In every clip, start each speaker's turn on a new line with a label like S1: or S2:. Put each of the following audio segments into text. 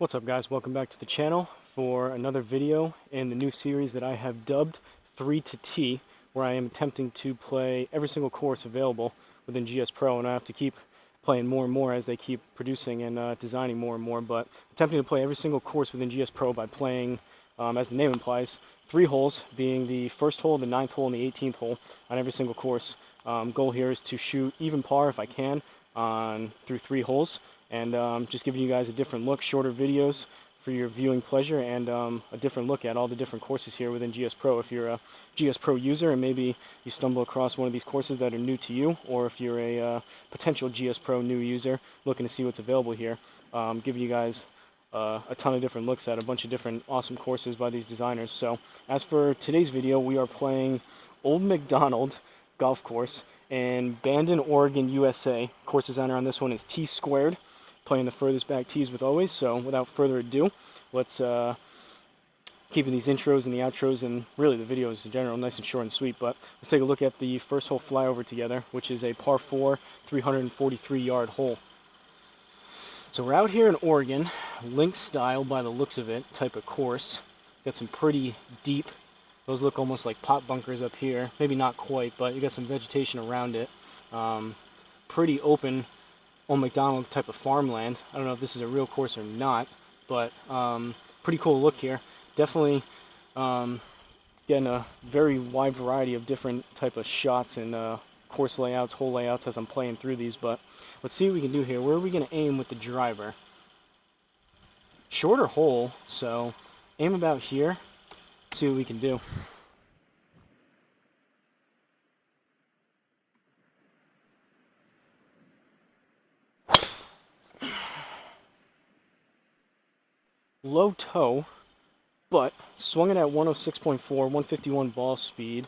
S1: What's up, guys? Welcome back to the channel for another video in the new series that I have dubbed 3 to T, where I am attempting to play every single course available within GS Pro, and I have to keep playing more and more as they keep producing and designing more and more, but attempting to play every single course within GS Pro by playing, as the name implies, 3 holes, being the first hole, the 9th hole, and the 18th hole on every single course. Goal here is to shoot even par if I can through 3 holes, and just giving you guys a different look, shorter videos for your viewing pleasure, and a different look at all the different courses here within GS Pro. If you're a GS Pro user and maybe you stumble across one of these courses that are new to you, or if you're a potential GS Pro new user looking to see what's available here, giving you guys a ton of different looks at a bunch of different awesome courses by these designers. So as for today's video, we are playing Old Macdonald Golf Course in Bandon, Oregon, USA. Course designer on this one is T Squared, playing the furthest back tees with always. So without further ado, let's keeping these intros and the outros and really the videos in general nice and short and sweet, but let's take a look at the first hole flyover together, which is a par 4 343-yard hole. So we're out here in Oregon, link style by the looks of it type of course. Got some pretty deep, those look almost like pot bunkers up here, maybe not quite, but you got some vegetation around it. Pretty open Old Macdonald type of farmland. I don't know if this is a real course or not, but pretty cool look here. Definitely getting a very wide variety of different type of shots and course layouts, hole layouts as I'm playing through these, but let's see what we can do here. Where are we going to aim with the driver? Shorter hole, so aim about here, see what we can do. Low toe, but swung it at 106.4, 151 ball speed.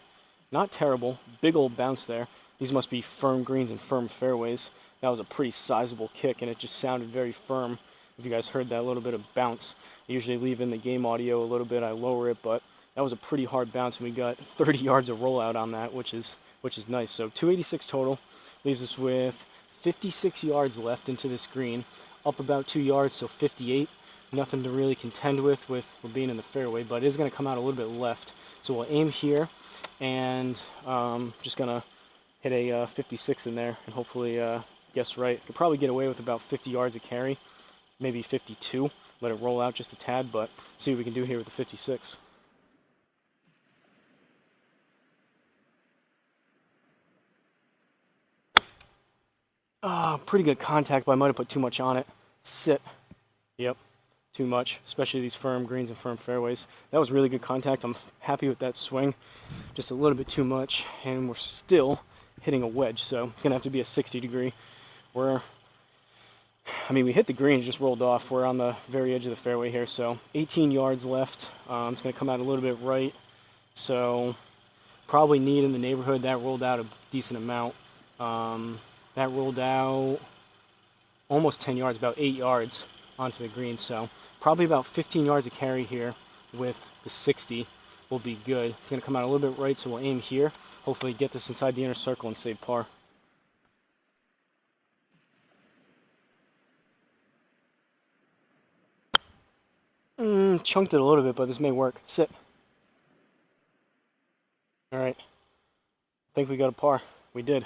S1: Not terrible. Big old bounce there. These must be firm greens and firm fairways. That was a pretty sizable kick, and it just sounded very firm. If you guys heard that little bit of bounce, I usually leave in the game audio a little bit. I lower it, but that was a pretty hard bounce, and we got 30 yards of rollout on that, which is nice. So 286 total leaves us with 56 yards left into this green. Up about 2 yards, so 58. Nothing to really contend with being in the fairway, but it is going to come out a little bit left. So we'll aim here, and just going to hit a 56 in there, and hopefully guess right. Could probably get away with about 50 yards of carry, maybe 52. Let it roll out just a tad, but see what we can do here with the 56. Pretty good contact, but I might have put too much on it. Sit. Yep. Too much, especially these firm greens and firm fairways. That was really good contact. I'm happy with that swing. Just a little bit too much, and we're still hitting a wedge, so it's gonna have to be a 60 degree. We hit the green, it just rolled off. We're on the very edge of the fairway here, so 18 yards left. It's gonna come out a little bit right, so probably need in the neighborhood. That rolled out a decent amount. That rolled out almost 10 yards, about 8 yards onto the green, so probably about 15 yards of carry here with the 60 will be good. It's going to come out a little bit right, so we'll aim here. Hopefully get this inside the inner circle and save par. Chunked it a little bit, but this may work. Sit. Alright. I think we got a par. We did.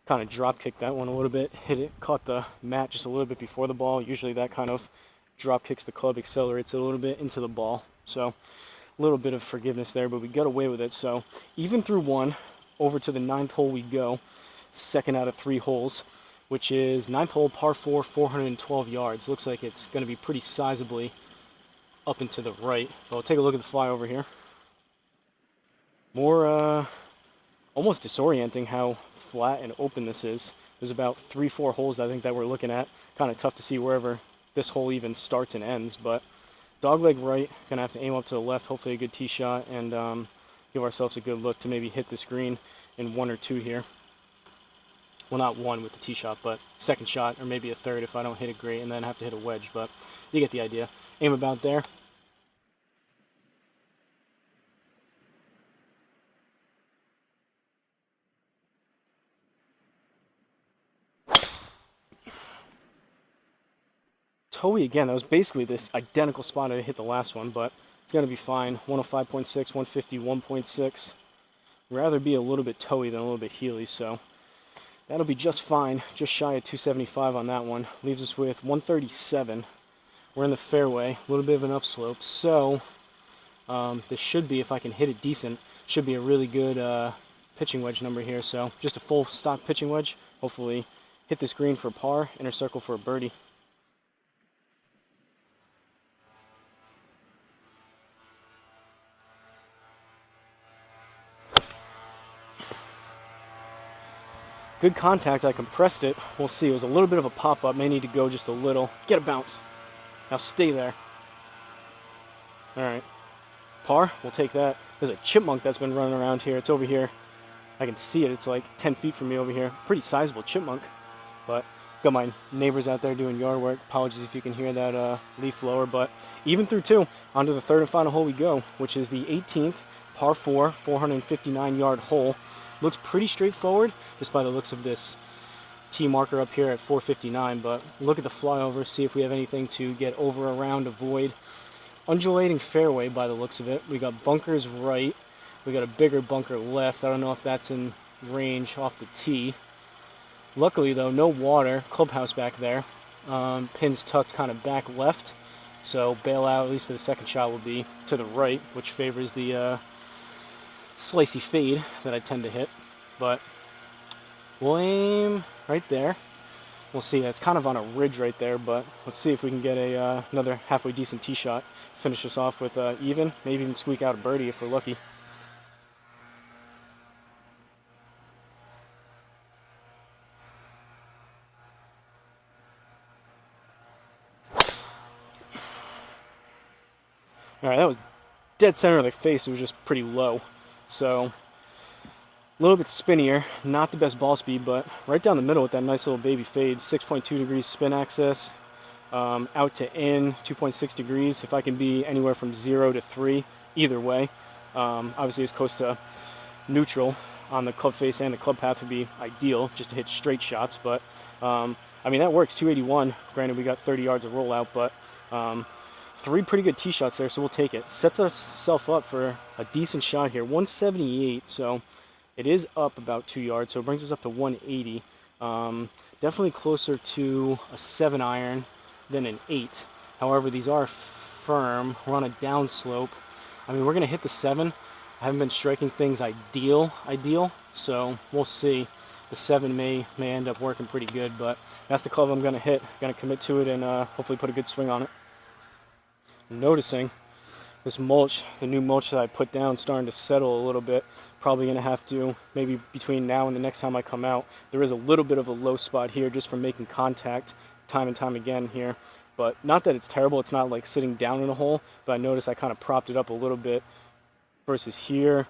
S1: Kind of drop kicked that one a little bit. Hit it, caught the mat just a little bit before the ball. Usually that kind of drop kicks the club, accelerates it a little bit into the ball. So a little bit of forgiveness there, but we got away with it. So even through one, over to the 9th hole we go. Second out of 3 holes, which is 9th hole, par 4, 412 yards. Looks like it's going to be pretty sizably up and to the right. So we'll take a look at the flyover here. More almost disorienting how flat and open this is. There's about 3-4 holes I think that we're looking at. Kind of tough to see wherever this hole even starts and ends, but dogleg right, gonna have to aim up to the left, hopefully a good tee shot, and give ourselves a good look to maybe hit this green in 1 or 2 here. Well, not 1 with the tee shot, but second shot, or maybe a third if I don't hit it great, and then have to hit a wedge, but you get the idea. Aim about there. towy again. That was basically this identical spot I hit the last one, but it's going to be fine. 105.6, 150, 1.6. Rather be a little bit towy than a little bit heely, so that'll be just fine. Just shy of 275 on that one. Leaves us with 137. We're in the fairway, a little bit of an upslope, so this should be, if I can hit it decent, should be a really good pitching wedge number here. So just a full stock pitching wedge. Hopefully hit this green for par, inner circle for a birdie. Good contact, I compressed it. We'll see, it was a little bit of a pop-up, may need to go just a little. Get a bounce. Now stay there. Alright. Par, we'll take that. There's a chipmunk that's been running around here. It's over here. I can see it, it's like 10 feet from me over here. Pretty sizable chipmunk. But got my neighbors out there doing yard work. Apologies if you can hear that leaf blower. But even through two, onto the third and final hole we go, which is the 18th, par 4, 459-yard hole. Looks pretty straightforward, just by the looks of this tee marker up here at 459, but look at the flyover, see if we have anything to get over, around, avoid. Undulating fairway by the looks of it. We got bunkers right, we got a bigger bunker left. I don't know if that's in range off the tee. Luckily though, no water, clubhouse back there. Pins tucked kind of back left, so bailout, at least for the second shot, will be to the right, which favors the slicey fade that I tend to hit, but we'll aim right there. We'll see, it's kind of on a ridge right there, but let's see if we can get a another halfway decent tee shot. Finish this off with even, maybe even squeak out a birdie if we're lucky. Alright, that was dead center of the face. It was just pretty low. So, a little bit spinnier, not the best ball speed, but right down the middle with that nice little baby fade. 6.2 degrees spin axis, out to in, 2.6 degrees. If I can be anywhere from 0 to 3, either way. Obviously as close to neutral on the club face and the club path would be ideal, just to hit straight shots. But, I mean, that works, 281. Granted, we got 30 yards of rollout, but 3 pretty good tee shots there, so we'll take it. Sets ourselves up for a decent shot here. 178, so it is up about 2 yards, so it brings us up to 180. Definitely closer to a 7-iron than an 8. However, these are firm. We're on a downslope. I mean, we're going to hit the 7. I haven't been striking things ideal, so we'll see. The 7 may end up working pretty good, but that's the club I'm going to hit. Going to commit to it and hopefully put a good swing on it. Noticing this mulch, the new mulch that I put down, starting to settle a little bit. Probably going to have to, maybe between now and the next time I come out, there is a little bit of a low spot here just from making contact time and time again here. But not that it's terrible, it's not like sitting down in a hole, but I noticed I kind of propped it up a little bit versus here,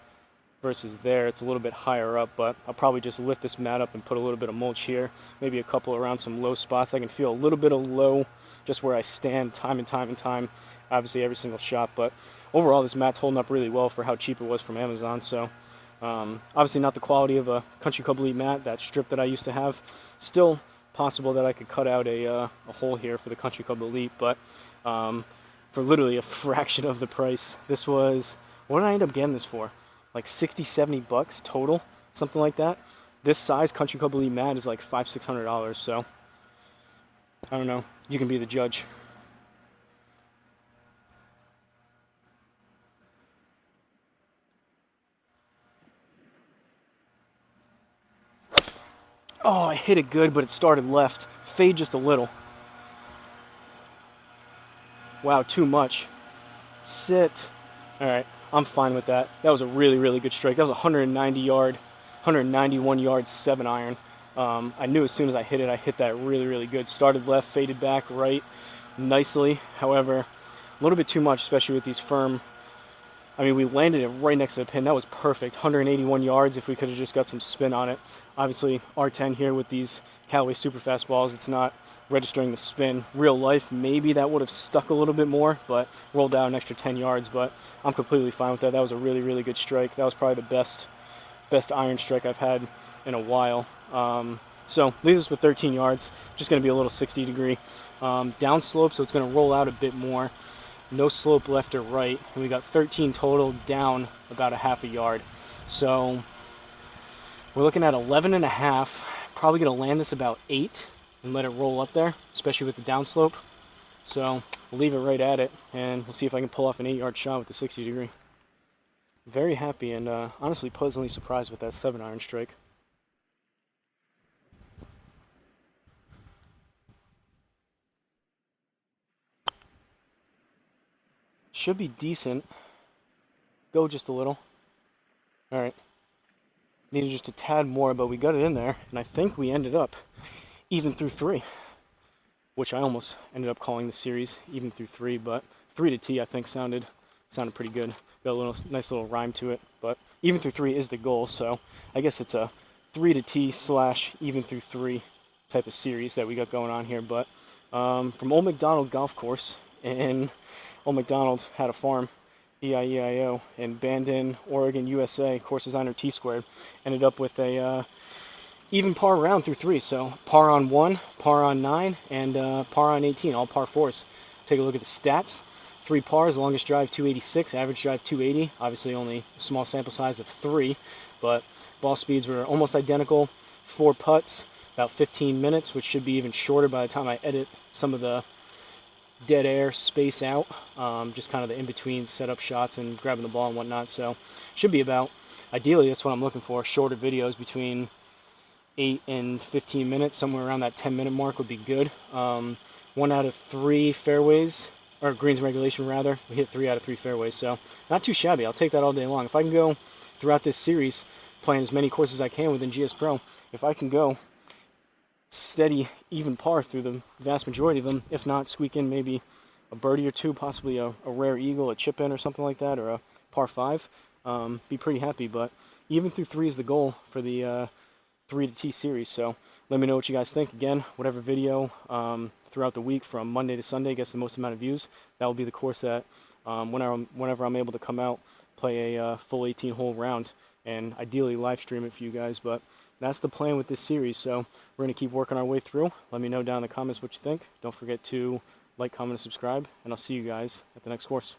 S1: versus there. It's a little bit higher up, but I'll probably just lift this mat up and put a little bit of mulch here, maybe a couple around some low spots. I can feel a little bit of low just where I stand time and time, obviously every single shot, but overall this mat's holding up really well for how cheap it was from Amazon. So obviously not the quality of a Country Club Elite mat, that strip that I used to have. Still possible that I could cut out a hole here for the Country Club Elite, but for literally a fraction of the price. This was, what did I end up getting this for? Like 60-70 bucks total, something like that. This size Country Club Elite mat is like $500-600, so I don't know, you can be the judge. Oh, I hit it good, but it started left. Fade just a little. Wow, too much. Sit. Alright, I'm fine with that. That was a really good strike. That was a 191 yard 7-iron. I knew as soon as I hit it, I hit that really good. Started left, faded back right nicely. However, a little bit too much, especially with these firm. I mean, we landed it right next to the pin. That was perfect. 181 yards if we could have just got some spin on it. Obviously, R10 here with these Callaway super fast balls, it's not registering the spin. Real life, maybe that would have stuck a little bit more, but rolled out an extra 10 yards. But I'm completely fine with that. That was a really good strike. That was probably the best iron strike I've had in a while. So leaves us with 13 yards, just going to be a little 60-degree down slope, so it's going to roll out a bit more. No slope left or right, and we got 13 total down about a half a yard. So we're looking at 11 and a half. Probably going to land this about 8 and let it roll up there, especially with the downslope. So we'll leave it right at it, and we'll see if I can pull off an 8-yard shot with the 60-degree. Very happy and honestly pleasantly surprised with that 7-iron strike. Should be decent. Go just a little. Alright. Needed just a tad more, but we got it in there, and I think we ended up even through 3, which I almost ended up calling the series even through 3, but 3 to tee I think sounded pretty good. Got a nice little rhyme to it, but even through 3 is the goal, so I guess it's a 3 to tee / even through 3 type of series that we got going on here. But from Old Macdonald Golf Course, and Old Macdonald had a farm, E-I-E-I-O, in Bandon, Oregon, USA, course designer T-squared, ended up with a even par round through 3, so par on 1, par on 9, and par on 18, all par 4s. Take a look at the stats. 3 pars, longest drive 286, average drive 280, obviously only a small sample size of 3, but ball speeds were almost identical. 4 putts, about 15 minutes, which should be even shorter by the time I edit some of the dead air space out, just kind of the in-between setup shots and grabbing the ball and whatnot. So should be about, ideally that's what I'm looking for, shorter videos between 8 and 15 minutes, somewhere around that 10-minute mark would be good. 1 out of 3 fairways, or greens in regulation rather, we hit 3 out of 3 fairways, so not too shabby. I'll take that all day long. If I can go throughout this series playing as many courses as I can within GS Pro, if I can go steady, even par through the vast majority of them, if not squeak in maybe a birdie or 2, possibly a rare eagle, a chip in or something like that, or a par 5, be pretty happy. But even through 3 is the goal for the 3 to tee series. So let me know what you guys think. Again, whatever video throughout the week from Monday to Sunday gets the most amount of views, that will be the course that whenever I'm able to come out, play a full 18-hole round, and ideally live stream it for you guys. But that's the plan with this series, so we're going to keep working our way through. Let me know down in the comments what you think. Don't forget to like, comment, and subscribe, and I'll see you guys at the next course.